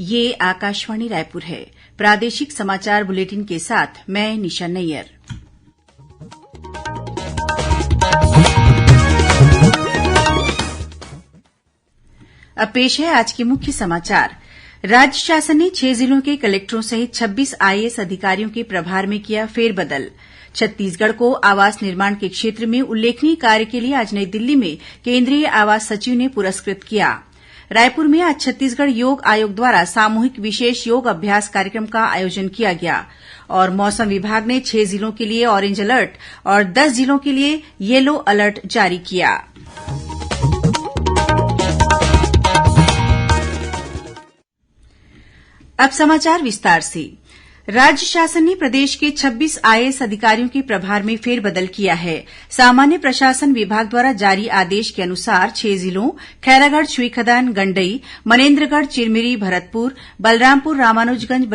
ये आकाशवाणी रायपुर है। प्रादेशिक समाचार बुलेटिन के साथ मैं निशा नैयर। अब पेश है आज के मुख्य समाचार। राज्य शासन ने 6 जिलों के कलेक्टरों सहित 26 आईएएस अधिकारियों के प्रभार में किया फेरबदल। छत्तीसगढ़ को आवास निर्माण के क्षेत्र में उल्लेखनीय कार्य के लिए आज नई दिल्ली में केंद्रीय आवास सचिव ने पुरस्कृत किया। रायपुर में आज छत्तीसगढ़ योग आयोग द्वारा सामूहिक विशेष योग अभ्यास कार्यक्रम का आयोजन किया गया और मौसम विभाग ने 6 जिलों के लिए ऑरेंज अलर्ट और 10 जिलों के लिए येलो अलर्ट जारी किया। अब समाचार विस्तार से। राज्य शासन ने प्रदेश के 26 आईएएस अधिकारियों के प्रभार में फेरबदल किया है। सामान्य प्रशासन विभाग द्वारा जारी आदेश के अनुसार 6 जिलों खैरागढ़, छुईखदान, गंडई, मनेन्द्रगढ़, चिरमिरी, भरतपुर, बलरामपुर, रामानुजगंज,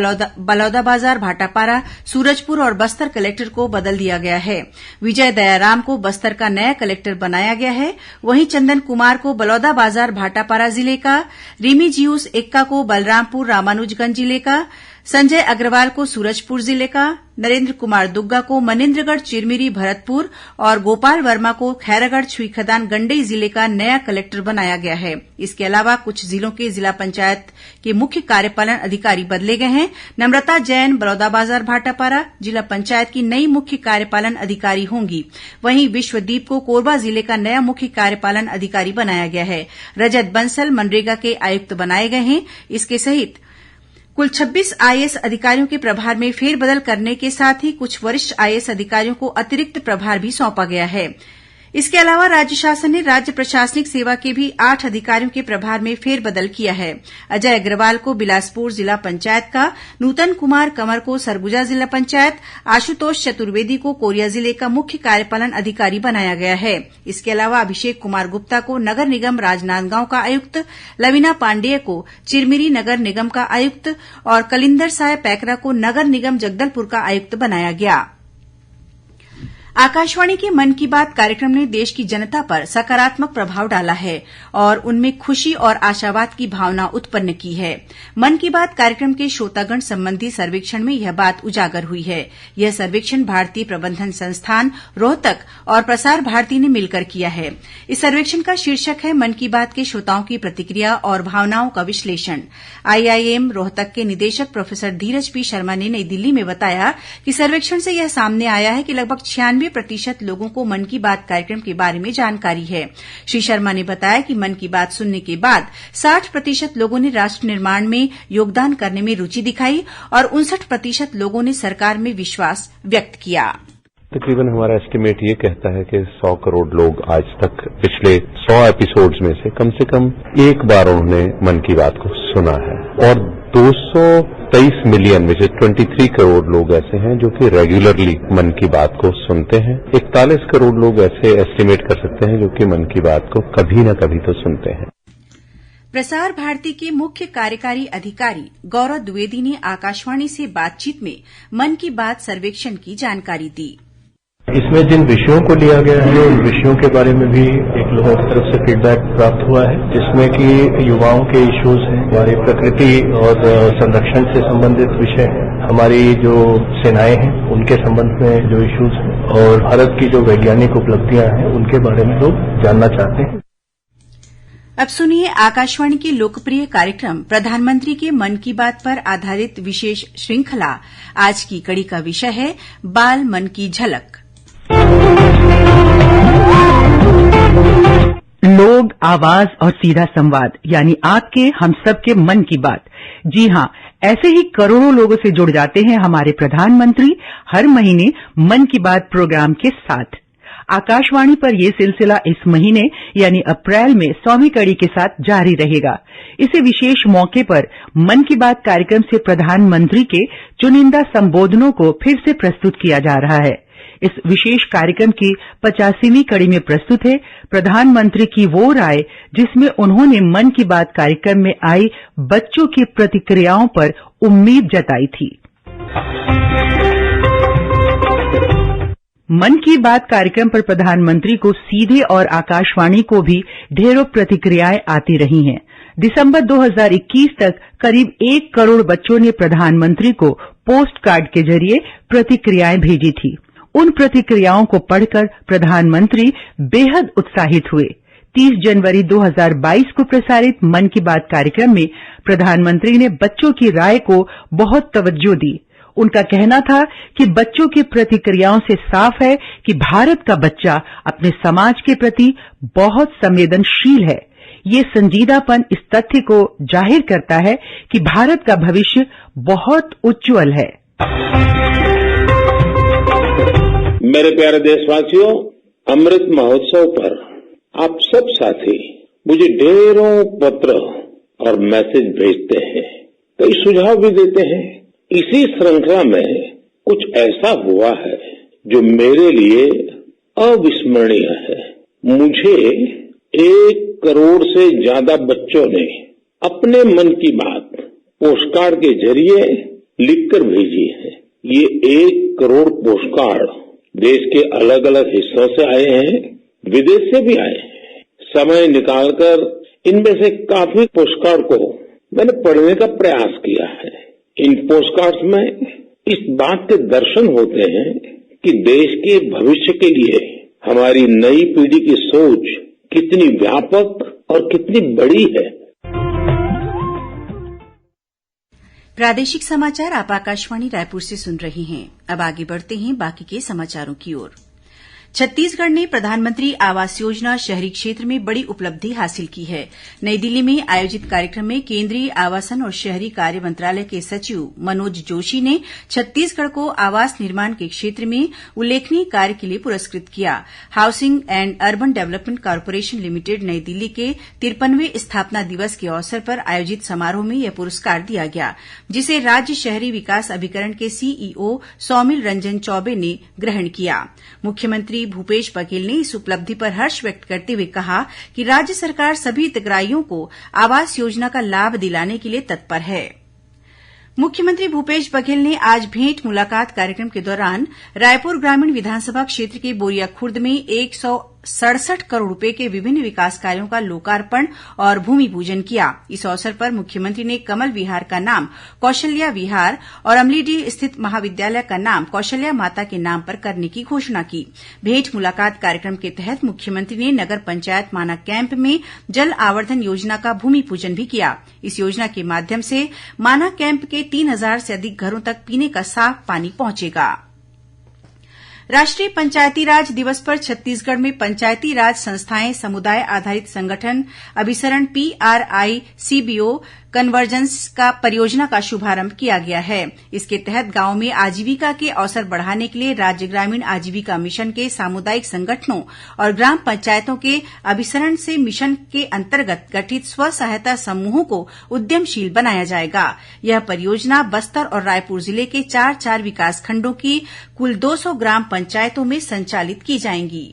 बलौदाबाजार, भाटापारा, सूरजपुर और बस्तर कलेक्टर को बदल दिया गया है। विजय दयाराम को बस्तर का नया कलेक्टर बनाया गया है। वहीं चंदन कुमार को बलौदाबाजार भाटापारा जिले का, रिमीजियूस एक्का को बलरामपुर रामानुजगंज जिले का, संजय अग्रवाल को सूरजपुर जिले का, नरेन्द्र कुमार दुग्गा को मनेन्द्रगढ़, चिरमिरी, भरतपुर और गोपाल वर्मा को खैरागढ़, छुईखदान, गंडई जिले का नया कलेक्टर बनाया गया है। इसके अलावा कुछ जिलों के जिला पंचायत के मुख्य कार्यपालन अधिकारी बदले गए हैं। नम्रता जैन बलौदाबाजार भाटापारा जिला पंचायत की नई मुख्य कार्यपालन अधिकारी होंगी। वहीं विश्वदीप को कोरबा जिले का नया मुख्य कार्यपालन अधिकारी बनाया गया है। रजत बंसल मनरेगा के आयुक्त बनाए गए हैं। इसके सहित कुल 26 आईएएस अधिकारियों के प्रभार में फेरबदल करने के साथ ही कुछ वरिष्ठ आईएएस अधिकारियों को अतिरिक्त प्रभार भी सौंपा गया है। इसके अलावा राज्य शासन ने राज्य प्रशासनिक सेवा के भी 8 अधिकारियों के प्रभार में फेरबदल किया है। अजय अग्रवाल को बिलासपुर जिला पंचायत का, नूतन कुमार कंवर को सरगुजा जिला पंचायत, आशुतोष चतुर्वेदी को कोरिया जिले का मुख्य कार्यपालन अधिकारी बनाया गया है। इसके अलावा अभिषेक कुमार गुप्ता को नगर निगम राजनांदगांव का आयुक्त, लवीना पांडेय को चिरमिरी नगर निगम का आयुक्त और कलिंदर साय पैकरा को नगर निगम जगदलपुर का आयुक्त बनाया गया। आकाशवाणी के मन की बात कार्यक्रम ने देश की जनता पर सकारात्मक प्रभाव डाला है और उनमें खुशी और आशावाद की भावना उत्पन्न की है। मन की बात कार्यक्रम के श्रोतागण संबंधी सर्वेक्षण में यह बात उजागर हुई है। यह सर्वेक्षण भारतीय प्रबंधन संस्थान, रोहतक और प्रसार भारती ने मिलकर किया है। इस सर्वेक्षण का शीर्षक है मन की बात के श्रोताओं की प्रतिक्रिया और भावनाओं का विश्लेषण। आईआईएम रोहतक के निदेशक प्रोफेसर धीरज पी शर्मा ने नई दिल्ली में बताया कि सर्वेक्षण से यह सामने आया है कि लगभग 96% लोगों को मन की बात कार्यक्रम के बारे में जानकारी है। श्री शर्मा ने बताया कि मन की बात सुनने के बाद 60% लोगों ने राष्ट्र निर्माण में योगदान करने में रुचि दिखाई और 59% लोगों ने सरकार में विश्वास व्यक्त किया। तकरीबन हमारा एस्टिमेट ये कहता है कि 100 करोड़ लोग आज तक पिछले 100 एपिसोड्स में से कम एक बार उन्होंने मन की बात को सुना है और 223 मिलियन में से 23 करोड़ लोग ऐसे हैं जो कि रेगुलरली मन की बात को सुनते हैं। 41 करोड़ लोग ऐसे एस्टिमेट कर सकते हैं जो कि मन की बात को कभी न कभी तो सुनते हैं। प्रसार भारती के मुख्य कार्यकारी अधिकारी गौरव द्विवेदी ने आकाशवाणी से बातचीत में मन की बात सर्वेक्षण की जानकारी दी। इसमें जिन विषयों को लिया गया है उन विषयों के बारे में भी एक लोगों की तरफ से फीडबैक प्राप्त हुआ है, जिसमें कि युवाओं के इश्यूज हैं, हमारी प्रकृति और संरक्षण से संबंधित विषय हैं, हमारी जो सेनाएं हैं उनके संबंध में जो इश्यूज हैं और भारत की जो वैज्ञानिक उपलब्धियां हैं उनके बारे में लोग जानना चाहते हैं। अब सुनिए आकाशवाणी के लोकप्रिय कार्यक्रम प्रधानमंत्री के मन की बात पर आधारित विशेष श्रृंखला। आज की कड़ी का विषय है बाल मन की झलक। लोग, आवाज और सीधा संवाद, यानी आपके हम सबके मन की बात। जी हां, ऐसे ही करोड़ों लोगों से जुड़ जाते हैं हमारे प्रधानमंत्री हर महीने मन की बात प्रोग्राम के साथ। आकाशवाणी पर यह सिलसिला इस महीने यानी अप्रैल में 100वीं कड़ी के साथ जारी रहेगा। इसे विशेष मौके पर मन की बात कार्यक्रम से प्रधानमंत्री के चुनिंदा संबोधनों को फिर से प्रस्तुत किया जा रहा है। इस विशेष कार्यक्रम की 85वीं कड़ी में प्रस्तुत है प्रधानमंत्री की वो राय जिसमें उन्होंने मन की बात कार्यक्रम में आई बच्चों की प्रतिक्रियाओं पर उम्मीद जताई थी। मन की बात कार्यक्रम पर प्रधानमंत्री को सीधे और आकाशवाणी को भी ढेरों प्रतिक्रियाएं आती रही हैं। दिसंबर 2021 तक करीब 1 करोड़ बच्चों ने प्रधानमंत्री को पोस्ट कार्ड के जरिए प्रतिक्रियाएं भेजी थी। उन प्रतिक्रियाओं को पढ़कर प्रधानमंत्री बेहद उत्साहित हुए। 30 जनवरी 2022 को प्रसारित मन की बात कार्यक्रम में प्रधानमंत्री ने बच्चों की राय को बहुत तवज्जो दी। उनका कहना था कि बच्चों की प्रतिक्रियाओं से साफ है कि भारत का बच्चा अपने समाज के प्रति बहुत संवेदनशील है। ये संजीदापन इस तथ्य को जाहिर करता है कि भारत का भविष्य बहुत उज्जवल है। मेरे प्यारे देशवासियों, अमृत महोत्सव पर आप सब साथी मुझे ढेरों पत्र और मैसेज भेजते हैं, कई सुझाव भी देते हैं। इसी श्रृंखला में कुछ ऐसा हुआ है जो मेरे लिए अविस्मरणीय है। मुझे 1 करोड़ से ज्यादा बच्चों ने अपने मन की बात पोस्टकार्ड के जरिए लिखकर भेजी है। ये 1 करोड़ पोस्टकार्ड देश के अलग अलग हिस्सों से आए हैं, विदेश से भी आए हैं। समय निकालकर इनमें से काफी पोस्टकार्ड को मैंने पढ़ने का प्रयास किया है। इन पोस्टकार्ड्स में इस बात के दर्शन होते हैं कि देश के भविष्य के लिए हमारी नई पीढ़ी की सोच कितनी व्यापक और कितनी बड़ी है। प्रादेशिक समाचार आप आकाशवाणी रायपुर से सुन रहे हैं। अब आगे बढ़ते हैं बाकी के समाचारों की ओर। छत्तीसगढ़ ने प्रधानमंत्री आवास योजना शहरी क्षेत्र में बड़ी उपलब्धि हासिल की है। नई दिल्ली में आयोजित कार्यक्रम में केंद्रीय आवासन और शहरी कार्य मंत्रालय के सचिव मनोज जोशी ने छत्तीसगढ़ को आवास निर्माण के क्षेत्र में उल्लेखनीय कार्य के लिए पुरस्कृत किया। Housing and urban development corporation limited नई दिल्ली के 53वें स्थापना दिवस के अवसर पर आयोजित समारोह में यह पुरस्कार दिया गया, जिसे राज्य शहरी विकास अभिकरण के सीईओ सौमिल रंजन चौबे ने ग्रहण किया। मुख्यमंत्री भूपेश बघेल ने इस उपलब्धि पर हर्ष व्यक्त करते हुए कहा कि राज्य सरकार सभी हितग्राहियों को आवास योजना का लाभ दिलाने के लिए तत्पर है। मुख्यमंत्री भूपेश बघेल ने आज भेंट मुलाकात कार्यक्रम के दौरान रायपुर ग्रामीण विधानसभा क्षेत्र के बोरिया खुर्द में 167 करोड़ रुपए के विभिन्न विकास कार्यों का लोकार्पण और भूमि पूजन किया। इस अवसर पर मुख्यमंत्री ने कमल विहार का नाम कौशल्या विहार और अमलीडीह स्थित महाविद्यालय का नाम कौशल्या माता के नाम पर करने की घोषणा की। भेंट मुलाकात कार्यक्रम के तहत मुख्यमंत्री ने नगर पंचायत माना कैंप में जल आवर्धन योजना का भूमि पूजन भी किया। इस योजना के माध्यम से माना कैंप के 3000 से अधिक घरों तक पीने का साफ पानी पहुंचेगा। राष्ट्रीय पंचायती राज दिवस पर छत्तीसगढ़ में पंचायती राज संस्थाएं, समुदाय आधारित संगठन, अभिसरण पीआरआई, सीबीओ कन्वर्जेंस का परियोजना का शुभारंभ किया गया है। इसके तहत गांव में आजीविका के अवसर बढ़ाने के लिए राज्य ग्रामीण आजीविका मिशन के सामुदायिक संगठनों और ग्राम पंचायतों के अभिसरण से मिशन के अंतर्गत गठित स्व सहायता समूहों को उद्यमशील बनाया जाएगा। यह परियोजना बस्तर और रायपुर जिले के 4 विकासखंडों की कुल 200 ग्राम पंचायतों में संचालित की जाएंगी।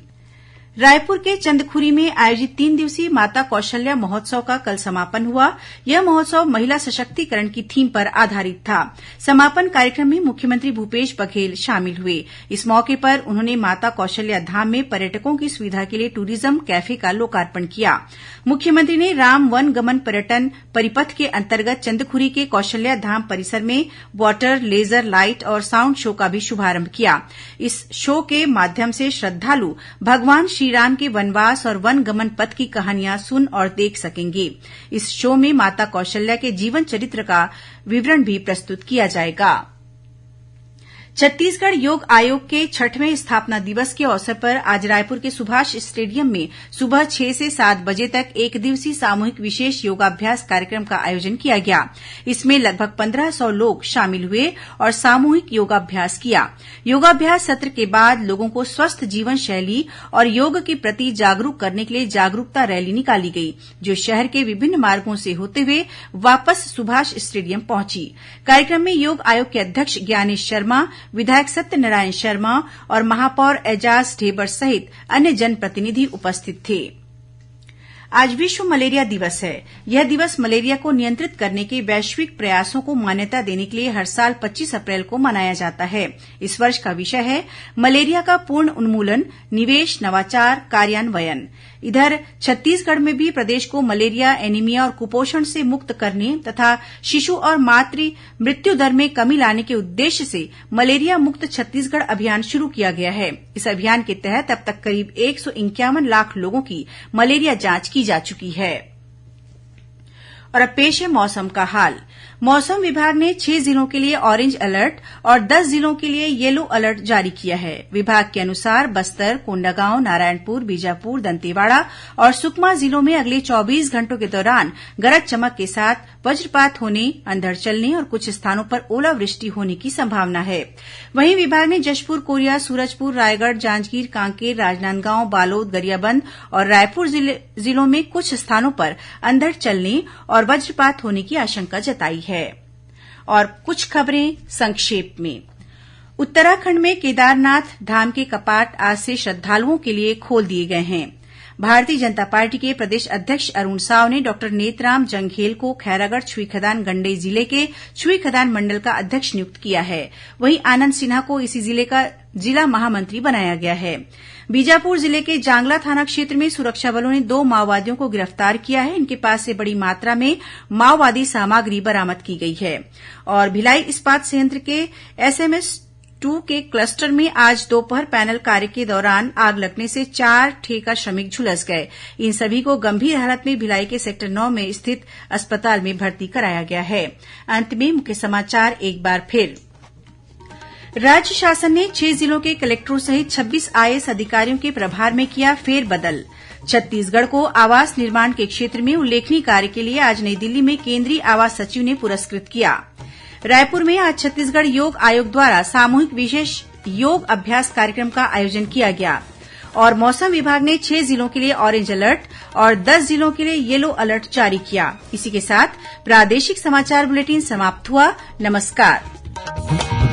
रायपुर के चंदखुरी में आयोजित 3 दिवसीय माता कौशल्या महोत्सव का कल समापन हुआ। यह महोत्सव महिला सशक्तिकरण की थीम पर आधारित था। समापन कार्यक्रम में मुख्यमंत्री भूपेश बघेल शामिल हुए। इस मौके पर उन्होंने माता कौशल्या धाम में पर्यटकों की सुविधा के लिए टूरिज्म कैफे का लोकार्पण किया। मुख्यमंत्री ने राम वन गमन पर्यटन परिपथ के अंतर्गत चंदखुरी के कौशल्या धाम परिसर में वाटर, लेजर, लाइट और साउंड शो का भी शुभारंभ किया। इस शो के माध्यम से श्रद्धालु भगवान श्रीराम के वनवास और वन गमन पथ की कहानियां सुन और देख सकेंगे। इस शो में माता कौशल्या के जीवन चरित्र का विवरण भी प्रस्तुत किया जाएगा। छत्तीसगढ़ योग आयोग के 6वें स्थापना दिवस के अवसर पर आज रायपुर के सुभाष स्टेडियम में सुबह 6 से 7 बजे तक 1 दिवसीय सामूहिक विशेष योगाभ्यास कार्यक्रम का आयोजन किया गया। इसमें लगभग 1500 लोग शामिल हुए और सामूहिक योगाभ्यास किया। योगाभ्यास सत्र के बाद लोगों को स्वस्थ जीवन शैली और योग के प्रति जागरूक करने के लिए जागरूकता रैली निकाली गई, जो शहर के विभिन्न मार्गों से होते हुए वापस सुभाष स्टेडियम पहुंची। कार्यक्रम में योग आयोग के अध्यक्ष ज्ञानेश शर्मा, विधायक सत्यनारायण शर्मा और महापौर एजाज ढेबर सहित अन्य जनप्रतिनिधि उपस्थित थे। आज विश्व मलेरिया दिवस है। यह दिवस मलेरिया को नियंत्रित करने के वैश्विक प्रयासों को मान्यता देने के लिए हर साल 25 अप्रैल को मनाया जाता है। इस वर्ष का विषय है मलेरिया का पूर्ण उन्मूलन, निवेश, नवाचार, कार्यान्वयन। इधर छत्तीसगढ़ में भी प्रदेश को मलेरिया, एनीमिया और कुपोषण से मुक्त करने तथा शिशु और मातृ मृत्यु दर में कमी लाने के उद्देश्य से मलेरिया मुक्त छत्तीसगढ़ अभियान शुरू किया गया है। इस अभियान के तहत अब तक करीब 151 लाख लोगों की मलेरिया जांच की जा चुकी है। और अब पेश है मौसम का हाल। मौसम विभाग ने 6 जिलों के लिए ऑरेंज अलर्ट और 10 जिलों के लिए येलो अलर्ट जारी किया है। विभाग के अनुसार बस्तर, कोंडागांव, नारायणपुर, बीजापुर, दंतेवाड़ा और सुकमा जिलों में अगले 24 घंटों के दौरान गरज चमक के साथ वज्रपात होने, अंधड़ चलने और कुछ स्थानों पर ओलावृष्टि होने की संभावना है। वहीं विभाग ने जशपुर, कोरिया, सूरजपुर, रायगढ़, जांजगीर, कांकेर, राजनांदगांव, बालोद, गरियाबंद और रायपुर जिलों में कुछ स्थानों पर अंधड़ चलने और वज्रपात होने की आशंका जताई है। और कुछ खबरें संक्षेप में। उत्तराखंड में केदारनाथ धाम के कपाट आज से श्रद्धालुओं के लिए खोल दिए गए हैं। भारतीय जनता पार्टी के प्रदेश अध्यक्ष अरुण साव ने डॉक्टर नेतराम जंघेल को खैरागढ़ छुईखदान गंडई जिले के छुईखदान मंडल का अध्यक्ष नियुक्त किया है। वहीं आनंद सिन्हा को इसी जिले का जिला महामंत्री बनाया गया है। बीजापुर जिले के जांगला थाना क्षेत्र में सुरक्षा बलों ने 2 माओवादियों को गिरफ्तार किया है। इनके पास से बड़ी मात्रा में माओवादी सामग्री बरामद की गई है। और भिलाई इस्पात संयंत्र के SMS-2 के क्लस्टर में आज दोपहर पैनल कार्य के दौरान आग लगने से 4 ठेका श्रमिक झुलस गए। इन सभी को गंभीर हालत में भिलाई के सेक्टर 9 में स्थित अस्पताल में भर्ती कराया गया है। अंत में मुख्य समाचार एक बार फिर। राज्य शासन ने 6 जिलों के कलेक्टरों सहित 26 IAS अधिकारियों के प्रभार में किया फेरबदल। छत्तीसगढ़ को आवास निर्माण के क्षेत्र में उल्लेखनीय कार्य के लिए आज नई दिल्ली में केंद्रीय आवास सचिव ने पुरस्कृत किया। रायपुर में आज छत्तीसगढ़ योग आयोग द्वारा सामूहिक विशेष योग अभ्यास कार्यक्रम का आयोजन किया गया। और मौसम विभाग ने 6 जिलों के लिए ऑरेंज अलर्ट और 10 जिलों के लिए येलो अलर्ट जारी किया। इसी के साथ प्रादेशिक समाचार बुलेटिन समाप्त हुआ। नमस्कार।